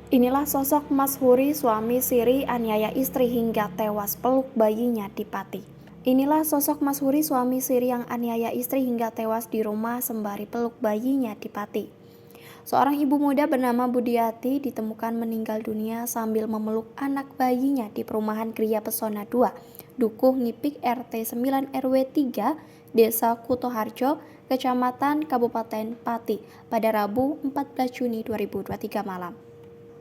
Inilah sosok Mas Huri, suami siri aniaya istri hingga tewas peluk bayinya di Pati. Inilah sosok Mas Huri, suami siri yang aniaya istri hingga tewas di rumah sembari peluk bayinya di Pati. Seorang ibu muda bernama Budiati ditemukan meninggal dunia sambil memeluk anak bayinya di perumahan Gria Pesona 2, Dukuh Ngipik RT 9 RW 3, Desa Kutoharjo, Kecamatan Kabupaten Pati pada Rabu 14 Juni 2023 malam.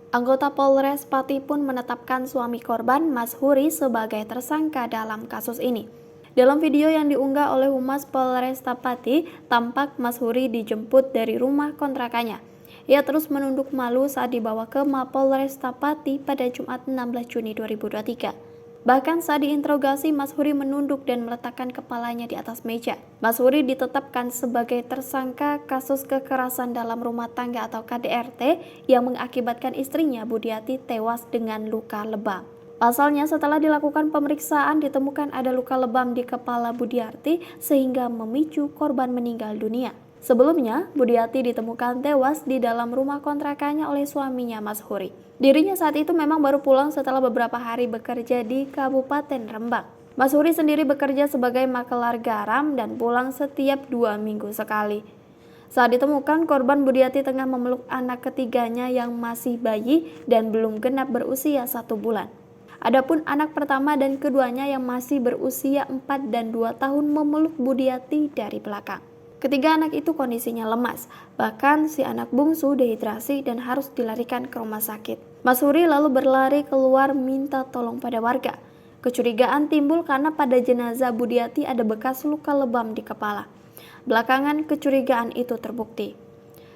Anggota Polres Pati pun menetapkan suami korban, Mas Huri, sebagai tersangka dalam kasus ini. Dalam video yang diunggah oleh Humas Polresta Pati, tampak Mas Huri dijemput dari rumah kontrakannya. Ia terus menunduk malu saat dibawa ke Mapolresta Pati pada Jumat 16 Juni 2023. Bahkan saat diinterogasi, Mas Huri menunduk dan meletakkan kepalanya di atas meja. Mas Huri ditetapkan sebagai tersangka kasus kekerasan dalam rumah tangga atau KDRT yang mengakibatkan istrinya Budiati tewas dengan luka lebam. Pasalnya, setelah dilakukan pemeriksaan ditemukan ada luka lebam di kepala Budiati sehingga memicu korban meninggal dunia. Sebelumnya, Budiati ditemukan tewas di dalam rumah kontrakannya oleh suaminya, Mas Huri. Dirinya saat itu memang baru pulang setelah beberapa hari bekerja di Kabupaten Rembang. Mas Huri sendiri bekerja sebagai makelar garam dan pulang setiap 2 minggu sekali. Saat ditemukan, korban Budiati tengah memeluk anak ketiganya yang masih bayi dan belum genap berusia 1 bulan. Adapun anak pertama dan keduanya yang masih berusia 4 dan 2 tahun memeluk Budiati dari belakang. Ketiga anak itu kondisinya lemas, bahkan si anak bungsu dehidrasi dan harus dilarikan ke rumah sakit. Mas Huri lalu berlari keluar minta tolong pada warga. Kecurigaan timbul karena pada jenazah Budiati ada bekas luka lebam di kepala. Belakangan kecurigaan itu terbukti.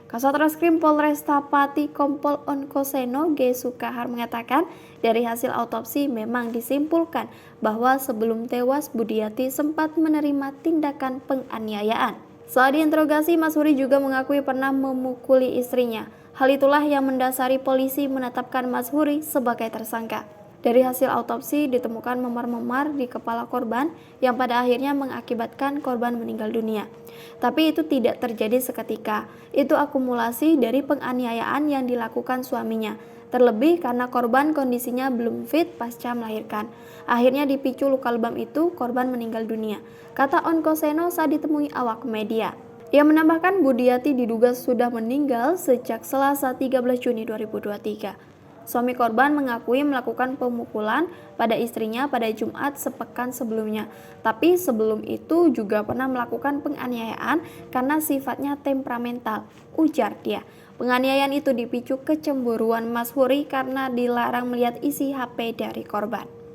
Kasat Reskrim Polresta Pati Kompol Onkoseno G. Sukahar mengatakan dari hasil autopsi memang disimpulkan bahwa sebelum tewas Budiati sempat menerima tindakan penganiayaan. Saat diinterogasi, Mas Huri juga mengakui pernah memukuli istrinya. Hal itulah yang mendasari polisi menetapkan Mas Huri sebagai tersangka. Dari hasil autopsi ditemukan memar-memar di kepala korban yang pada akhirnya mengakibatkan korban meninggal dunia. Tapi itu tidak terjadi seketika. Itu akumulasi dari penganiayaan yang dilakukan suaminya. Terlebih karena korban kondisinya belum fit pasca melahirkan. Akhirnya dipicu luka lebam itu, korban meninggal dunia, kata Onkoseno saat ditemui awak media. Ia menambahkan Budiati diduga sudah meninggal sejak Selasa 13 Juni 2023. Suami korban mengakui melakukan pemukulan pada istrinya pada Jumat sepekan sebelumnya. Tapi sebelum itu juga pernah melakukan penganiayaan karena sifatnya temperamental, ujar dia. Penganiayaan itu dipicu kecemburuan Mas Huri karena dilarang melihat isi HP dari korban.